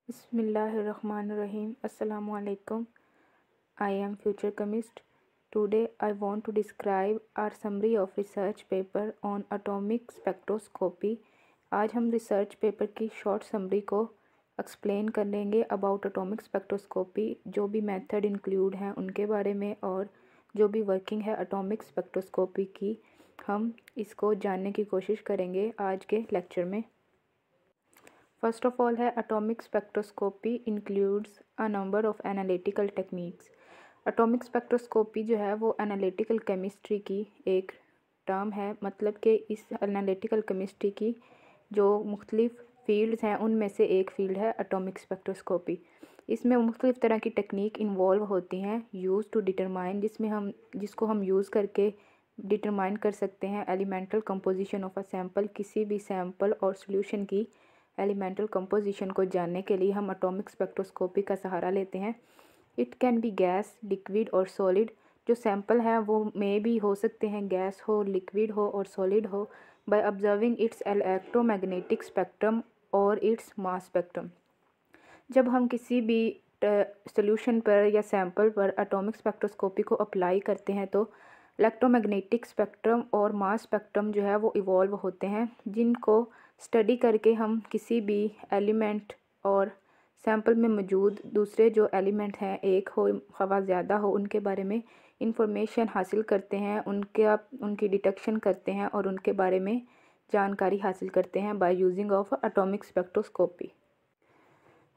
Bismillahirrahmanirrahim. Assalamu alaikum. I am future chemist. Today I want to describe our summary of research paper on atomic spectroscopy. आज हम research paper की short summary को explain करेंगे about atomic spectroscopy, जो भी method include हैं उनके बारे में और जो भी वर्किंग है एटॉमिक स्पेक्ट्रोस्कोपी की, हम इसको जानने की कोशिश करेंगे आज के लेक्चर में। फर्स्ट ऑफ ऑल है atomic spectroscopy includes a number of analytical techniques. Atomic spectroscopy जो है वो एनालिटिकल केमिस्ट्री की एक टर्म है, मतलब कि इस एनालिटिकल केमिस्ट्री की जो मुख्तलिफ फील्ड्स हैं उनमें से एक फील्ड है एटॉमिक स्पेक्ट्रोस्कोपी। इसमें मुख्तलिफ तरह की टेक्निक इन्वॉल्व होती हैं यूज़ टू डिटरमाइन, जिसको हम यूज़ करके डिटरमाइन कर सकते हैं elemental composition of a sample. किसी भी सैम्पल और सोल्यूशन की एलिमेंटल कंपोजिशन को जानने के लिए हम एटॉमिक स्पेक्ट्रोस्कोपी का सहारा लेते हैं। It can be gas, liquid और सॉलिड। जो सैम्पल हैं वो में भी हो सकते हैं, गैस हो, लिक्विड हो और सॉलिड हो, by observing it's electromagnetic spectrum और इट्स मास स्पेक्ट्रम। जब हम किसी भी सोल्यूशन पर या सैम्पल पर एटॉमिक स्पेक्ट्रोस्कोपी को अप्लाई करते हैं तो इलेक्ट्रोमैग्नेटिक स्पेक्ट्रम और मास स्पेक्ट्रम जो है वो इवॉल्व होते हैं, जिनको स्टडी करके हम किसी भी एलिमेंट और सैम्पल में मौजूद दूसरे जो एलिमेंट हैं, एक हो हवा ज़्यादा हो, उनके बारे में इंफॉर्मेशन हासिल करते हैं, उनकी डिटेक्शन करते हैं और उनके बारे में जानकारी हासिल करते हैं by using of atomic spectroscopy.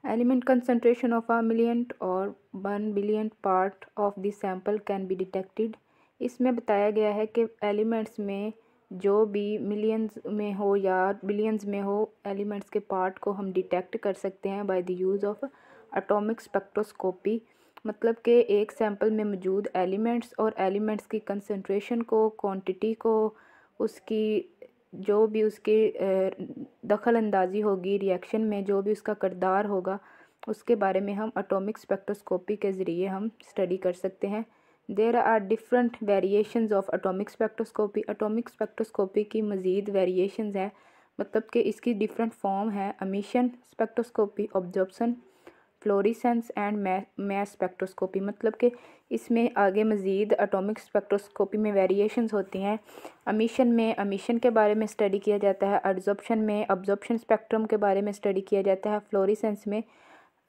Element concentration of a million और 1 billion part of the sample can be detected. इसमें बताया गया है कि एलिमेंट्स में जो भी मिलियंस में हो या बिलियंस में हो, एलिमेंट्स के पार्ट को हम डिटेक्ट कर सकते हैं by the use of atomic spectroscopy. मतलब कि एक सैम्पल में मौजूद एलिमेंट्स और एलिमेंट्स की कंसंट्रेशन को, क्वांटिटी को, उसकी जो भी उसकी दखल अंदाज़ी होगी रिएक्शन में, जो भी उसका किरदार होगा, उसके बारे में हम एटॉमिक स्पेक्ट्रोस्कोपी के ज़रिए हम स्टडी कर सकते हैं। There are different variations of atomic spectroscopy. Atomic spectroscopy की मज़ीद वेरिएशंस हैं, मतलब कि इसकी डिफरेंट फॉर्म है। Emission spectroscopy, absorption, fluorescence and mass spectroscopy. मतलब कि इसमें आगे मज़ीद एटॉमिक स्पेक्ट्रोस्कोपी में वेरिएशंस होती हैं। एमिशन के बारे में स्टडी किया जाता है, एब्जॉर्प्शन में एब्जॉर्प्शन स्पेक्ट्रम के बारे में स्टडी किया जाता है, फ्लोरेसेंस में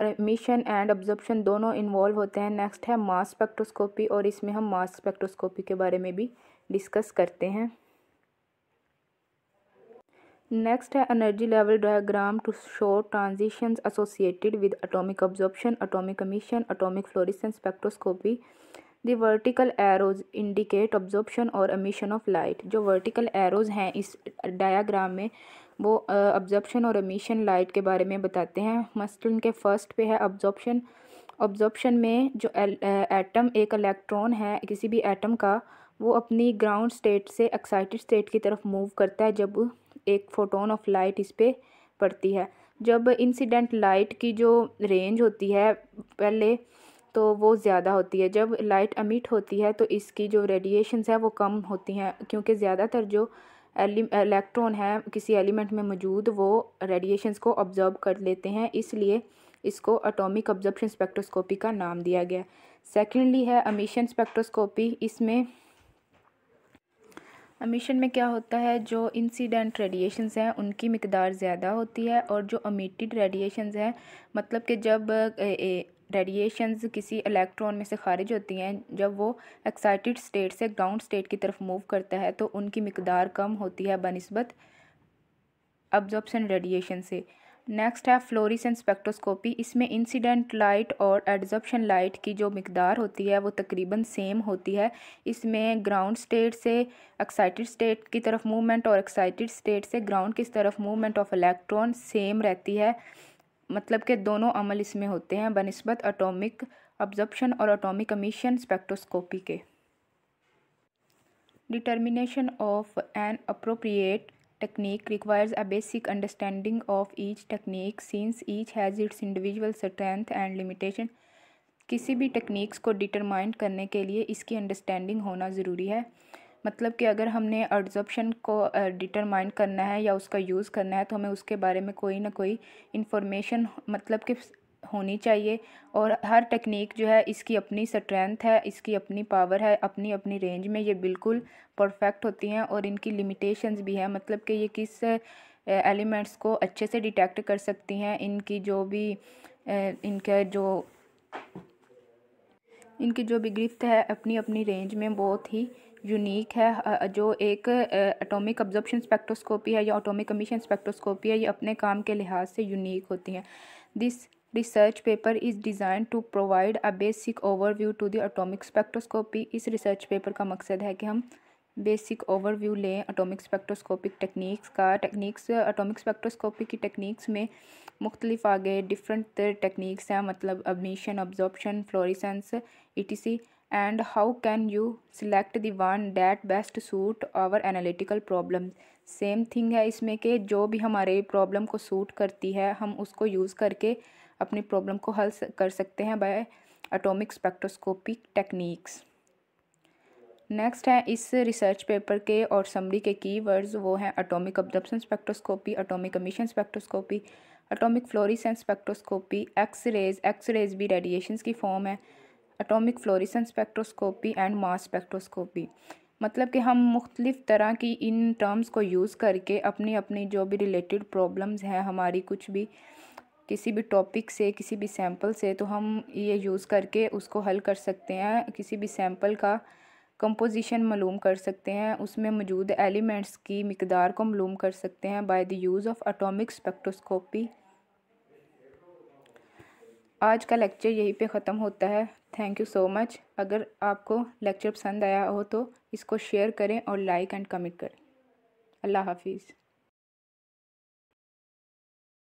एमिशन एंड एब्जॉर्प्शन दोनों इन्वॉल्व होते हैं। नेक्स्ट है मास स्पेक्ट्रोस्कोपी और इसमें हम मास स्पेक्ट्रोस्कोपी के बारे में भी डिस्कस करते हैं। नेक्स्ट है energy level diagram to show transitions associated with atomic absorption, atomic emission, atomic fluorescence spectroscopy. The vertical arrows indicate absorption और एमिशन ऑफ लाइट। जो वर्टिकल एरोज हैं इस डायग्राम में वो अब्जॉर्प्शन और एमिशन लाइट के बारे में बताते हैं। मसलन के फर्स्ट पे है अब्जॉर्प्शन। अब्जॉर्प्शन में जो एटम, एक इलेक्ट्रॉन है किसी भी एटम का, वो अपनी ग्राउंड स्टेट से एक्साइटेड स्टेट की तरफ मूव करता है जब एक फोटोन ऑफ लाइट इस पर पड़ती है। जब इंसिडेंट लाइट की जो रेंज होती है पहले तो वो ज़्यादा होती है, जब लाइट एमिट होती है तो इसकी जो रेडिएशंस है वो कम होती हैं, क्योंकि ज़्यादातर जो इलेक्ट्रॉन है किसी एलिमेंट में मौजूद वो रेडिएशंस को ऑब्जर्व कर लेते हैं, इसलिए इसको एटॉमिक ऑब्जर्प्शन स्पेक्ट्रोस्कोपी का नाम दिया गया। सेकेंडली है एमिशन स्पेक्ट्रोस्कोपी। इसमें एमिशन में क्या होता है, जो इंसिडेंट रेडिएशंस हैं उनकी मिकदार ज़्यादा होती है और जो एमिटेड रेडिएशंस हैं, मतलब कि जब रेडिएशंस किसी इलेक्ट्रॉन में से खारिज होती हैं, जब वो एक्साइटेड स्टेट से ग्राउंड स्टेट की तरफ मूव करता है तो उनकी मिकदार कम होती है बनिस्बत अब्जॉर्प्शन रेडिएशन से। नेक्स्ट है फ्लोरेसेंस स्पेक्ट्रोस्कोपी। इसमें इंसिडेंट लाइट और एब्जॉर्प्शन लाइट की जो मिकदार होती है वो तकरीबन सेम होती है। इसमें ग्राउंड स्टेट से एक्साइटेड स्टेट की तरफ मूवमेंट और एक्साइटेड स्टेट से ग्राउंड की तरफ मूवमेंट ऑफ इलेक्ट्रॉन सेम रहती है, मतलब कि दोनों अमल इसमें होते हैं बनिस्बत एटॉमिक ऑब्जर्प्शन और एटॉमिक एमिशन स्पेक्ट्रोस्कोपी के। Determination of an appropriate technique requires a basic understanding of each technique since each has its individual strength and limitation। किसी भी टेक्निक्स को डिटरमाइन करने के लिए इसकी अंडरस्टैंडिंग होना ज़रूरी है। मतलब कि अगर हमने एब्जॉर्प्शन को डिटरमाइन करना है या उसका यूज़ करना है तो हमें उसके बारे में कोई ना कोई इन्फॉर्मेशन मतलब कि होनी चाहिए। और हर टेक्निक जो है इसकी अपनी स्ट्रेंथ है, इसकी अपनी पावर है, अपनी अपनी रेंज में ये बिल्कुल परफेक्ट होती हैं और इनकी लिमिटेशंस भी हैं। मतलब कि ये किस एलिमेंट्स को अच्छे से डिटेक्ट कर सकती हैं, इनकी जो भी गिरफ्त है अपनी अपनी रेंज में बहुत ही यूनिक है। जो एक एटॉमिक अब्जॉर्प्शन स्पेक्ट्रोस्कोपी है या एटॉमिक एमिशन स्पेक्ट्रोस्कोपी है, ये अपने काम के लिहाज से यूनिक होती हैं। This research paper is design to provide a basic overview to the atomic spectroscopy. इस रिसर्च पेपर का मकसद है कि हम बेसिक ओवरव्यू लें atomic spectroscopic techniques atomic spectroscopy की टेक्निक्स में मुख्तलिफ आगे डिफरेंट टेक्निक्स हैं, मतलब emission, absorption, fluorescence, etc. And how can you select the one that best suit our analytical problem. Same thing है इसमें कि जो भी हमारे प्रॉब्लम को सूट करती है हम उसको यूज़ करके अपनी प्रॉब्लम को हल कर सकते हैं bye atomic spectroscopic techniques. Next है इस रिसर्च पेपर के और समरी के कीवर्ड्स, वो हैं atomic absorption spectroscopy, atomic emission spectroscopy, atomic fluorescence spectroscopy, X rays भी रेडिएशंस की फॉर्म है, atomic fluorescence spectroscopy and mass spectroscopy. मतलब कि हम मुख्तलिफ़ तरह की इन टर्म्स को यूज़ करके अपनी अपनी जो भी रिलेटेड प्रॉब्लम्स हैं हमारी, कुछ भी किसी भी टॉपिक से, किसी भी सैम्पल से, तो हम ये यूज़ करके उसको हल कर सकते हैं। किसी भी सैम्पल का कंपोजिशन मालूम कर सकते हैं, उसमें मौजूद एलिमेंट्स की मिकदार को मालूम कर सकते हैं by the use of atomic spectroscopy. आज का लेक्चर यहीं पे ख़त्म होता है। Thank you so much. अगर आपको लेक्चर पसंद आया हो तो इसको शेयर करें और लाइक एंड कमेंट करें। अल्लाह हाफिज़।